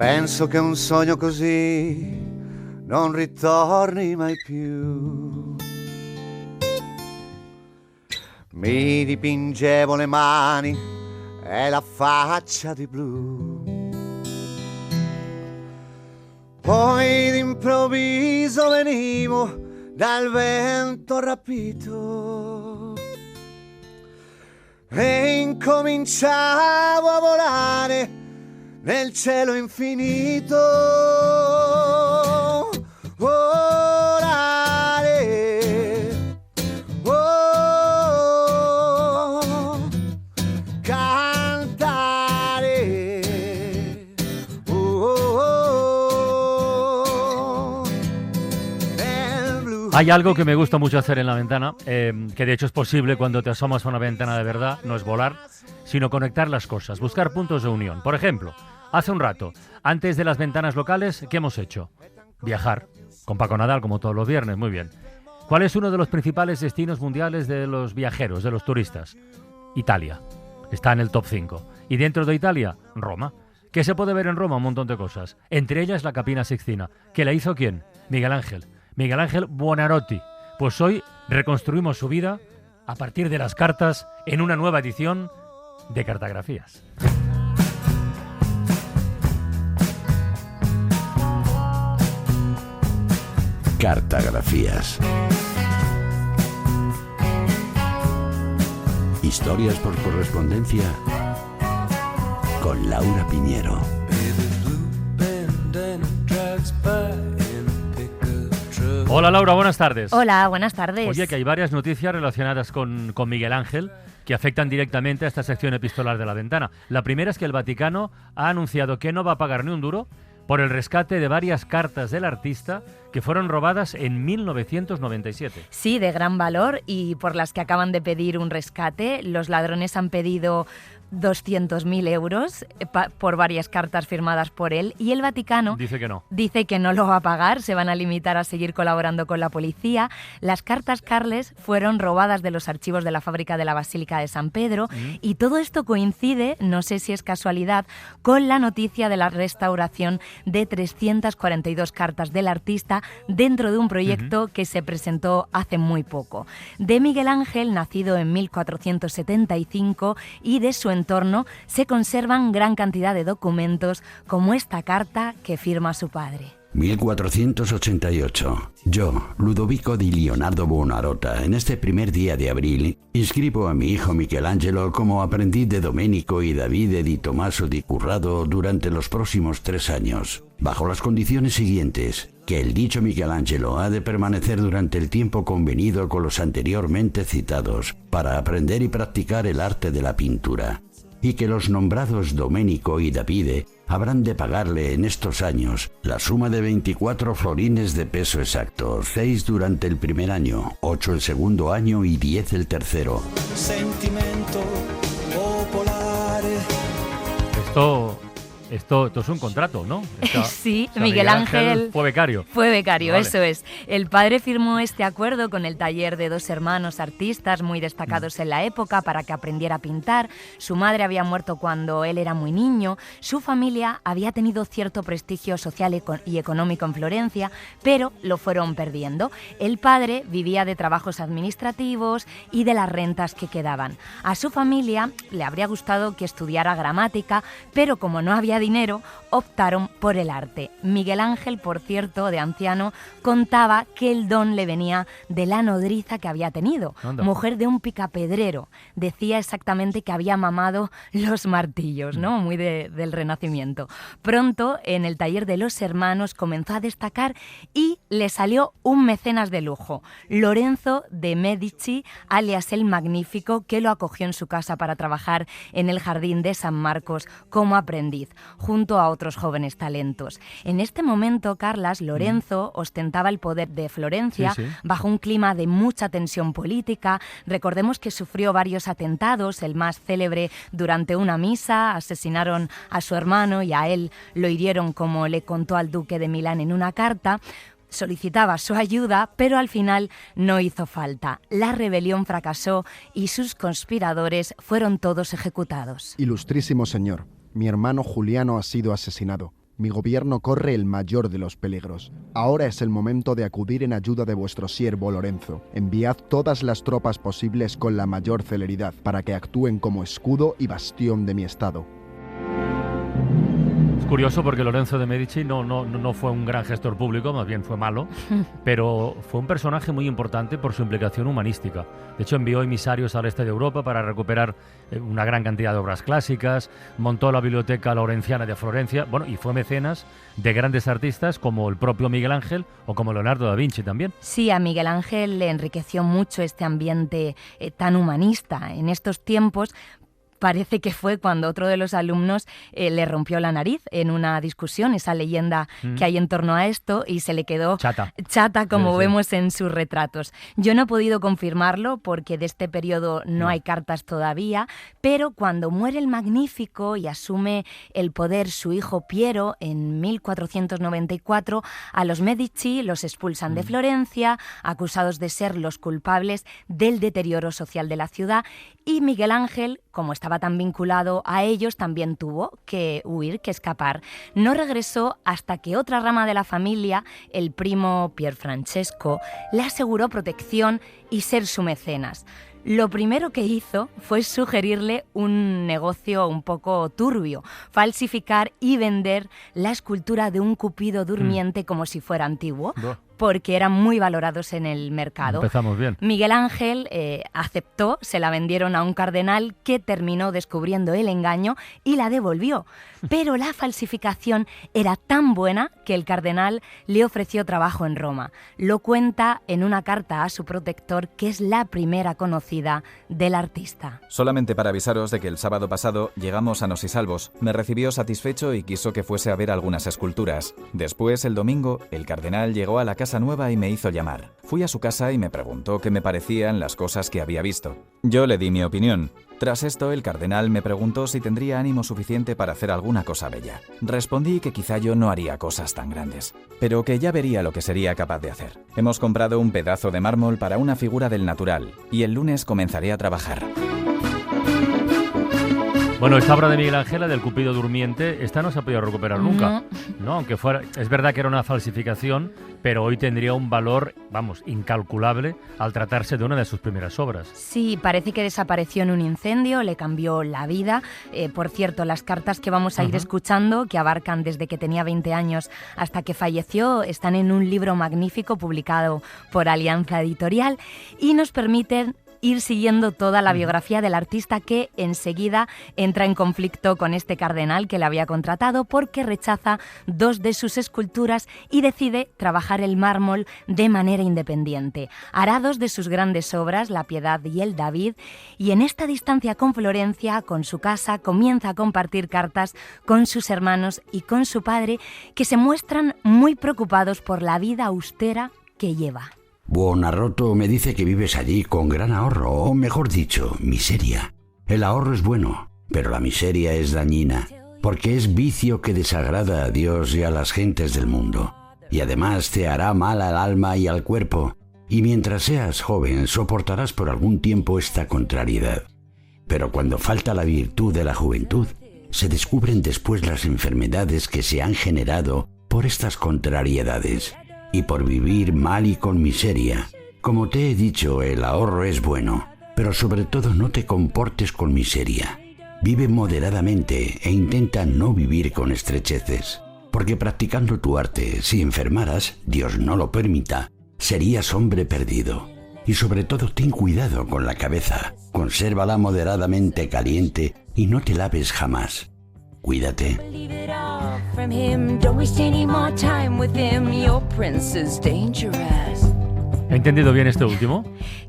Penso che un sogno così non ritorni mai più. Mi dipingevo le mani e la faccia di blu. Poi d'improvviso venivo dal vento rapito e incominciavo a volare nel cielo infinito. Volare, oh, cantare, nel blu. Hay algo que me gusta mucho hacer en la ventana, que de hecho es posible cuando te asomas a una ventana de verdad, no es volar, sino conectar las cosas, buscar puntos de unión. Por ejemplo, hace un rato, antes de las ventanas locales, ¿qué hemos hecho? Viajar, con Paco Nadal, como todos los viernes, muy bien. ¿Cuál es uno de los principales destinos mundiales de los viajeros, de los turistas? Italia. Está en el top 5. Y dentro de Italia, Roma. ¿Qué se puede ver en Roma? Un montón de cosas. Entre ellas la Capilla Sixtina. ¿Que la hizo quién? Miguel Ángel. Miguel Ángel Buonarroti. Pues hoy reconstruimos su vida a partir de las cartas en una nueva edición de Cartografías. Cartografías. Historias por correspondencia con Laura Piñero. Hola Laura, buenas tardes. Hola, buenas tardes. Oye, que hay varias noticias relacionadas con Miguel Ángel que afectan directamente a esta sección epistolar de La Ventana. La primera es que el Vaticano ha anunciado que no va a pagar ni un duro por el rescate de varias cartas del artista que fueron robadas en 1997. Sí, de gran valor, y por las que acaban de pedir un rescate. Los ladrones han pedido 200.000 euros por varias cartas firmadas por él, y el Vaticano dice que no lo va a pagar, se van a limitar a seguir colaborando con la policía. Las cartas Carles fueron robadas de los archivos de la fábrica de la Basílica de San Pedro, y todo esto coincide, no sé si es casualidad, con la noticia de la restauración de 342 cartas del artista dentro de un proyecto que se presentó hace muy poco. De Miguel Ángel, nacido en 1475, y de su entorno se conservan gran cantidad de documentos, como esta carta que firma su padre. 1488. Yo, Ludovico di Leonardo Buonarrota, en este primer día de abril, inscribo a mi hijo Michelangelo como aprendiz de Domenico y Davide di Tommaso di Currado durante los próximos 3 años, bajo las condiciones siguientes: que el dicho Michelangelo ha de permanecer durante el tiempo convenido con los anteriormente citados para aprender y practicar el arte de la pintura, y que los nombrados Domenico y Davide habrán de pagarle en estos años la suma de 24 florines de peso exacto, 6 durante el primer año, 8 el segundo año y 10 el tercero. Sentimento popolare. Esto es un contrato, ¿no? Sí, o sea, Miguel Ángel fue becario. Fue becario, vale. Eso es. El padre firmó este acuerdo con el taller de 2 hermanos artistas muy destacados en la época para que aprendiera a pintar. Su madre había muerto cuando él era muy niño. Su familia había tenido cierto prestigio social y económico en Florencia, pero lo fueron perdiendo. El padre vivía de trabajos administrativos y de las rentas que quedaban. A su familia le habría gustado que estudiara gramática, pero como no había dinero, optaron por el arte. Miguel Ángel, por cierto, de anciano, contaba que el don le venía de la nodriza que había tenido, mujer de un picapedrero. Decía exactamente que había mamado los martillos, ¿no? Muy del Renacimiento. Pronto, en el taller de los hermanos, comenzó a destacar y le salió un mecenas de lujo, Lorenzo de Medici, alias el Magnífico, que lo acogió en su casa para trabajar en el jardín de San Marcos como aprendiz, junto a otros jóvenes talentos. En este momento, Carlas, Lorenzo ostentaba el poder de Florencia, bajo un clima de mucha tensión política. Recordemos que sufrió varios atentados, el más célebre durante una misa. Asesinaron a su hermano y a él lo hirieron, como le contó al duque de Milán en una carta. Solicitaba su ayuda, pero al final no hizo falta. La rebelión fracasó y sus conspiradores fueron todos ejecutados. Ilustrísimo señor, mi hermano Juliano ha sido asesinado. Mi gobierno corre el mayor de los peligros. Ahora es el momento de acudir en ayuda de vuestro siervo Lorenzo. Enviad todas las tropas posibles con la mayor celeridad, para que actúen como escudo y bastión de mi estado. Es curioso porque Lorenzo de Medici no fue un gran gestor público, más bien fue malo, pero fue un personaje muy importante por su implicación humanística. De hecho, envió emisarios al este de Europa para recuperar una gran cantidad de obras clásicas, montó la Biblioteca Laurenciana de Florencia, bueno, y fue mecenas de grandes artistas como el propio Miguel Ángel o como Leonardo da Vinci también. Sí, a Miguel Ángel le enriqueció mucho este ambiente tan humanista. En estos tiempos parece que fue cuando otro de los alumnos le rompió la nariz en una discusión, esa leyenda que hay en torno a esto, y se le quedó chata como sí. vemos en sus retratos. Yo no he podido confirmarlo porque de este periodo no hay cartas todavía, pero cuando muere el Magnífico y asume el poder su hijo Piero en 1494, a los Medici los expulsan de Florencia, acusados de ser los culpables del deterioro social de la ciudad, y Miguel Ángel, como estaba tan vinculado a ellos, también tuvo que huir, que escapar. No regresó hasta que otra rama de la familia, el primo Pier Francesco, le aseguró protección y ser su mecenas. Lo primero que hizo fue sugerirle un negocio un poco turbio, falsificar y vender la escultura de un Cupido durmiente como si fuera antiguo, porque eran muy valorados en el mercado. Empezamos bien. Miguel Ángel aceptó, se la vendieron a un cardenal que terminó descubriendo el engaño y la devolvió. Pero la falsificación era tan buena que el cardenal le ofreció trabajo en Roma. Lo cuenta en una carta a su protector, que es la primera conocida del artista. Solamente para avisaros de que el sábado pasado llegamos sanos y salvos. Me recibió satisfecho y quiso que fuese a ver algunas esculturas. Después, el domingo, el cardenal llegó a la casa nueva y me hizo llamar. Fui a su casa y me preguntó qué me parecían las cosas que había visto. Yo le di mi opinión. Tras esto, el cardenal me preguntó si tendría ánimo suficiente para hacer alguna cosa bella. Respondí que quizá yo no haría cosas tan grandes, pero que ya vería lo que sería capaz de hacer. Hemos comprado un pedazo de mármol para una figura del natural y el lunes comenzaré a trabajar. Bueno, esta obra de Miguel Ángel, la del Cupido durmiente, esta no se ha podido recuperar nunca. No, aunque fuera, es verdad que era una falsificación, pero hoy tendría un valor, vamos, incalculable al tratarse de una de sus primeras obras. Sí, parece que desapareció en un incendio, le cambió la vida. Por cierto, las cartas que vamos a ir escuchando, que abarcan desde que tenía 20 años hasta que falleció, están en un libro magnífico publicado por Alianza Editorial y nos permiten ir siguiendo toda la biografía del artista, que enseguida entra en conflicto con este cardenal que le había contratado porque rechaza 2 de sus esculturas y decide trabajar el mármol de manera independiente. Hará 2 de sus grandes obras, La Piedad y el David, y en esta distancia con Florencia, con su casa, comienza a compartir cartas con sus hermanos y con su padre, que se muestran muy preocupados por la vida austera que lleva. Buonarrota me dice que vives allí con gran ahorro, o mejor dicho, miseria. El ahorro es bueno, pero la miseria es dañina, porque es vicio que desagrada a Dios y a las gentes del mundo, y además te hará mal al alma y al cuerpo, y mientras seas joven soportarás por algún tiempo esta contrariedad. Pero cuando falta la virtud de la juventud, se descubren después las enfermedades que se han generado por estas contrariedades. Y por vivir mal y con miseria. Como te he dicho, el ahorro es bueno, pero sobre todo no te comportes con miseria. Vive moderadamente e intenta no vivir con estrecheces, porque practicando tu arte, si enfermaras, Dios no lo permita, serías hombre perdido. Y sobre todo ten cuidado con la cabeza, consérvala moderadamente caliente y no te laves jamás. Cuídate. ¿He entendido bien este último?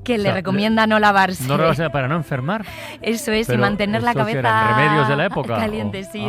Que le recomienda no lavarse. No lavarse para no enfermar. Eso es, y Pero mantener la ¿estos cabeza eran remedios de la época? caliente, sí,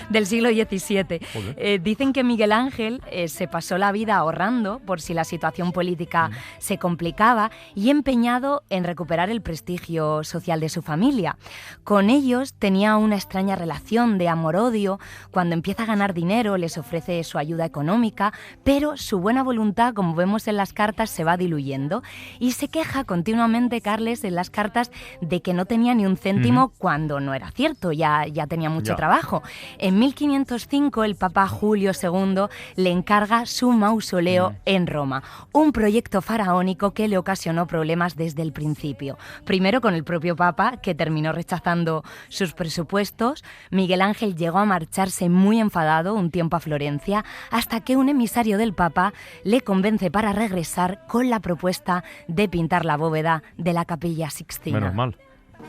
del siglo XVII. Dicen que Miguel Ángel se pasó la vida ahorrando por si la situación política se complicaba y empeñado en recuperar el prestigio social de su familia. Con ellos tenía una extraña relación de amor-odio. Cuando empieza a ganar dinero les ofrece su ayuda económica, pero su buena voluntad, como vemos en las cartas, se va diluyendo y se queja continuamente continuamente, Carles, en las cartas de que no tenía ni un céntimo cuando no era cierto, ya tenía mucho trabajo. En 1505 el Papa Julio II le encarga su mausoleo en Roma, un proyecto faraónico que le ocasionó problemas desde el principio. Primero con el propio Papa, que terminó rechazando sus presupuestos. Miguel Ángel llegó a marcharse muy enfadado un tiempo a Florencia, hasta que un emisario del Papa le convence para regresar con la propuesta de pintar la bóveda de la Capilla Sixtina. Menos mal.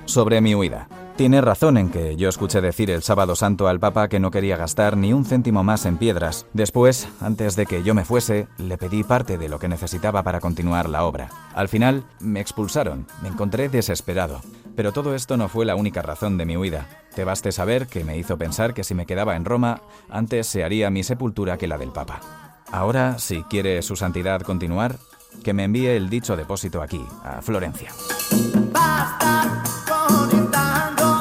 Sobre mi huida. Tiene razón en que yo escuché decir el Sábado Santo al Papa que no quería gastar ni un céntimo más en piedras. Después, antes de que yo me fuese, le pedí parte de lo que necesitaba para continuar la obra. Al final, me expulsaron. Me encontré desesperado. Pero todo esto no fue la única razón de mi huida. Te baste saber que me hizo pensar que si me quedaba en Roma, antes se haría mi sepultura que la del Papa. Ahora, si quiere su santidad continuar, que me envíe el dicho depósito aquí, a Florencia. Basta con il tango,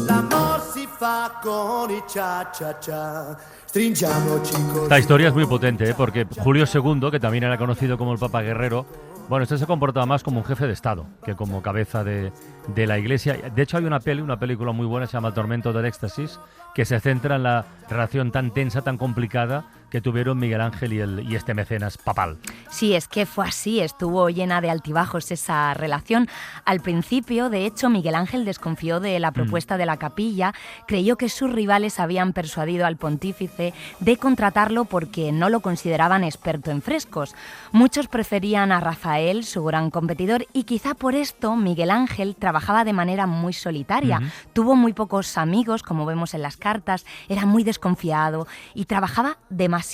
l'amor si fa con i cha-cha-cha. Stringiamoci così. Esta historia es muy potente, porque Julio II, que también era conocido como el Papa Guerrero, bueno, este se comportaba más como un jefe de Estado que como cabeza de la Iglesia. De hecho, hay una película muy buena, se llama Tormento del Éxtasis, que se centra en la relación tan tensa, tan complicada que tuvieron Miguel Ángel y este mecenas papal. Sí, es que fue así, estuvo llena de altibajos esa relación. Al principio, de hecho, Miguel Ángel desconfió de la propuesta de la capilla, creyó que sus rivales habían persuadido al pontífice de contratarlo porque no lo consideraban experto en frescos. Muchos preferían a Rafael, su gran competidor, y quizá por esto Miguel Ángel trabajaba de manera muy solitaria. Tuvo muy pocos amigos, como vemos en las cartas, era muy desconfiado y trabajaba demasiado,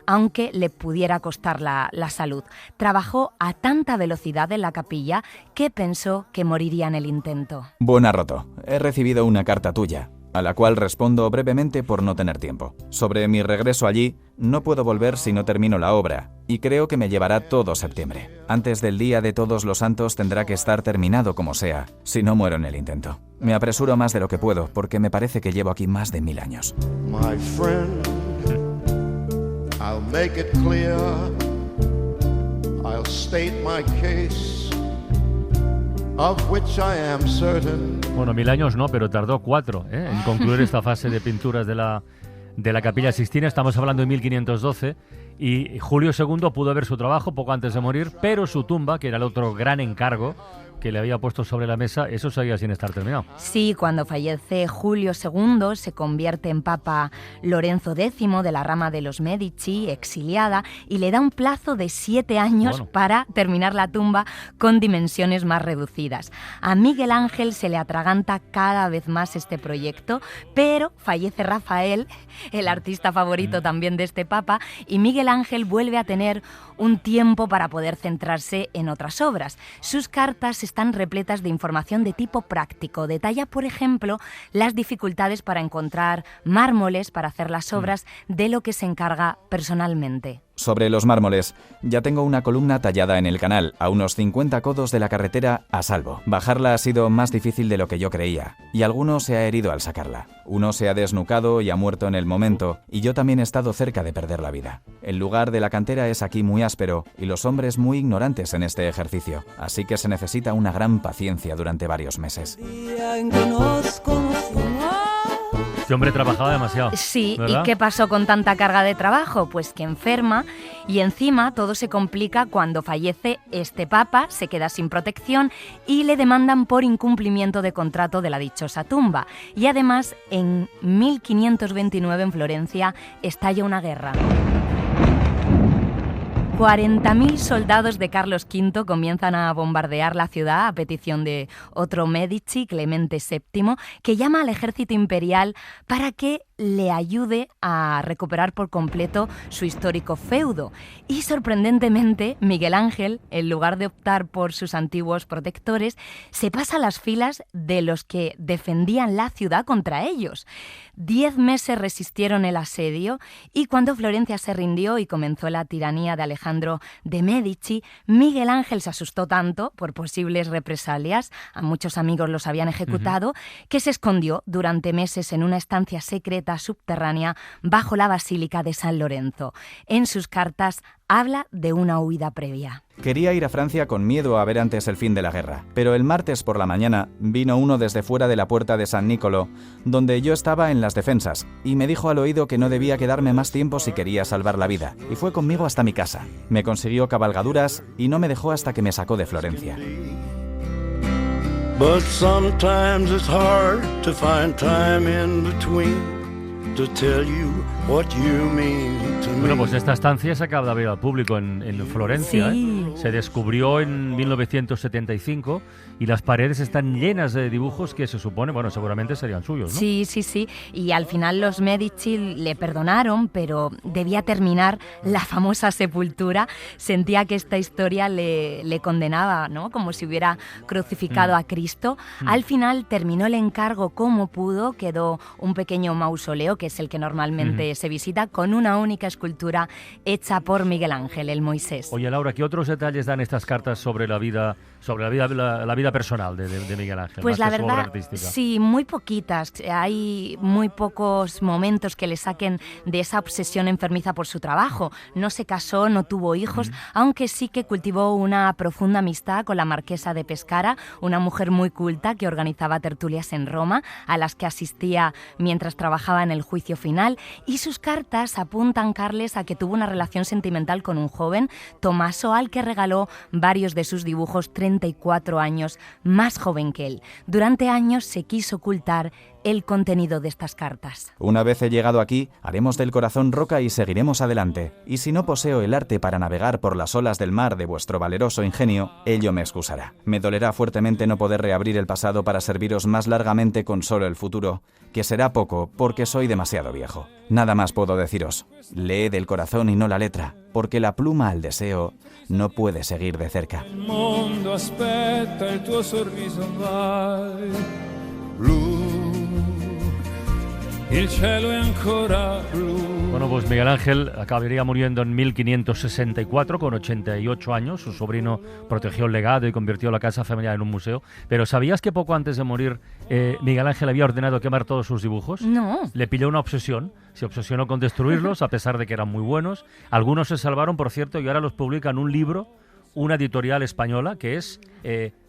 aunque le pudiera costar la salud. Trabajó a tanta velocidad en la capilla que pensó que moriría en el intento. Buena roto. He recibido una carta tuya, a la cual respondo brevemente por no tener tiempo. Sobre mi regreso allí, no puedo volver si no termino la obra, y creo que me llevará todo septiembre. Antes del Día de Todos los Santos tendrá que estar terminado como sea, si no muero en el intento. Me apresuro más de lo que puedo, porque me parece que llevo aquí más de 1000 años. My friend, I'll make it clear. I'll state my case, of which I am certain. Bueno, 1000 años no, pero tardó 4 en concluir esta fase de pinturas de la Capilla Sixtina. Estamos hablando de 1512 y Julio II pudo ver su trabajo poco antes de morir, pero su tumba, que era el otro gran encargo que le había puesto sobre la mesa, eso seguía sin estar terminado. Sí, cuando fallece Julio II se convierte en Papa Lorenzo X de la rama de los Medici, exiliada, y le da un plazo de 7 años para terminar la tumba con dimensiones más reducidas. A Miguel Ángel se le atraganta cada vez más este proyecto, pero fallece Rafael, el artista favorito también de este Papa, y Miguel Ángel vuelve a tener un tiempo para poder centrarse en otras obras. Sus cartas están repletas de información de tipo práctico. Detalla, por ejemplo, las dificultades para encontrar mármoles para hacer las obras, de lo que se encarga personalmente. Sobre los mármoles, ya tengo una columna tallada en el canal, a unos 50 codos de la carretera, a salvo. Bajarla ha sido más difícil de lo que yo creía, y alguno se ha herido al sacarla. Uno se ha desnucado y ha muerto en el momento, y yo también he estado cerca de perder la vida. El lugar de la cantera es aquí muy áspero, y los hombres muy ignorantes en este ejercicio, así que se necesita una gran paciencia durante varios meses. Este hombre trabajaba demasiado. Sí, ¿verdad? ¿Y qué pasó con tanta carga de trabajo? Pues que enferma, y encima todo se complica cuando fallece este papa, se queda sin protección y le demandan por incumplimiento de contrato de la dichosa tumba. Y además, en 1529 en Florencia estalla una guerra. 40.000 soldados de Carlos V comienzan a bombardear la ciudad a petición de otro Medici, Clemente VII, que llama al ejército imperial para que le ayude a recuperar por completo su histórico feudo. Y sorprendentemente, Miguel Ángel, en lugar de optar por sus antiguos protectores, se pasa a las filas de los que defendían la ciudad contra ellos. 10 meses resistieron el asedio, y cuando Florencia se rindió y comenzó la tiranía de Alejandro de Medici, Miguel Ángel se asustó tanto por posibles represalias, a muchos amigos los habían ejecutado, que se escondió durante meses en una estancia secreta meseta subterránea bajo la Basílica de San Lorenzo. En sus cartas habla de una huida previa. Quería ir a Francia con miedo a ver antes el fin de la guerra, pero el martes por la mañana vino uno desde fuera de la puerta de San Niccolò, donde yo estaba en las defensas, y me dijo al oído que no debía quedarme más tiempo si quería salvar la vida, y fue conmigo hasta mi casa. Me consiguió cabalgaduras y no me dejó hasta que me sacó de Florencia. But sometimes it's hard to find time in between to tell you what you mean to me. Bueno, pues esta estancia se acaba de abrir al público en Florencia. Sí. Se descubrió en 1975 y las paredes están llenas de dibujos que se supone, bueno, seguramente serían suyos, ¿no? Sí, sí, sí. Y al final los Medici le perdonaron, pero debía terminar la famosa sepultura. Sentía que esta historia le condenaba, ¿no? Como si hubiera crucificado a Cristo. Al final terminó el encargo como pudo, quedó un pequeño mausoleo, que es el que normalmente se visita, con una única escultura hecha por Miguel Ángel, el Moisés. Oye, Laura, ¿qué otros detalles dan estas cartas sobre la vida personal de Miguel Ángel? Pues más la que su obra verdad, artística? sí, muy poquitas. Hay muy pocos momentos que le saquen de esa obsesión enfermiza por su trabajo. No se casó, no tuvo hijos, aunque sí que cultivó una profunda amistad con la marquesa de Pescara, una mujer muy culta que organizaba tertulias en Roma, a las que asistía mientras trabajaba en el juicio final, y sus cartas apuntan, Carles, a que tuvo una relación sentimental con un joven, Tommaso, al que regaló varios de sus dibujos, 34 años más joven que él. Durante años se quiso ocultar el contenido de estas cartas. Una vez he llegado aquí, haremos del corazón roca y seguiremos adelante. Y si no poseo el arte para navegar por las olas del mar de vuestro valeroso ingenio, ello me excusará. Me dolerá fuertemente no poder reabrir el pasado para serviros más largamente con solo el futuro, que será poco porque soy demasiado viejo. Nada más puedo deciros. Leed el corazón y no la letra, porque la pluma al deseo no puede seguir de cerca. Il mondo aspetta il tuo sorriso, vai. Il cielo è ancora blu. Bueno, pues Miguel Ángel acabaría muriendo en 1564 con 88 años. Su sobrino protegió el legado y convirtió la casa familiar en un museo. Pero ¿sabías que poco antes de morir Miguel Ángel había ordenado quemar todos sus dibujos? No. Le pilló una obsesión. Se obsesionó con destruirlos a pesar de que eran muy buenos. Algunos se salvaron, por cierto, y ahora los publica en un libro, una editorial española que es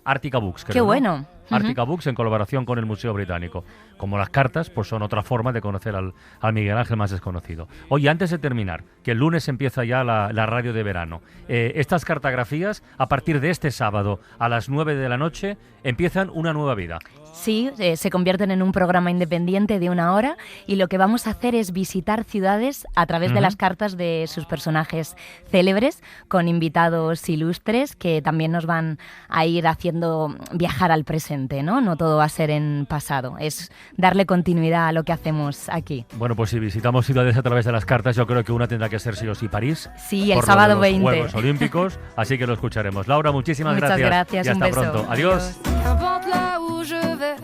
Artica Books. Creo, ¡Qué ¿no? bueno! Artica Books en colaboración con el Museo Británico. Como las cartas, pues son otra forma de conocer al Miguel Ángel más desconocido. Oye, antes de terminar, que el lunes empieza ya la radio de verano, estas cartografías, a partir de este sábado a las 9 de la noche, empiezan una nueva vida. Sí, se convierten en un programa independiente de 1 hora y lo que vamos a hacer es visitar ciudades a través de las cartas de sus personajes célebres, con invitados ilustres que también nos van a ir haciendo viajar al presente, ¿no? No todo va a ser en pasado, es darle continuidad a lo que hacemos aquí. Bueno, pues si visitamos ciudades a través de las cartas, yo creo que una tendrá que ser sí o sí París. Sí, el por sábado lo de los 20. Juegos Olímpicos, así que lo escucharemos. Laura, muchísimas Muchas gracias, y hasta un beso. pronto. Adiós. Qu'importe là où je vais,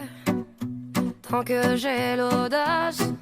tant que j'ai l'audace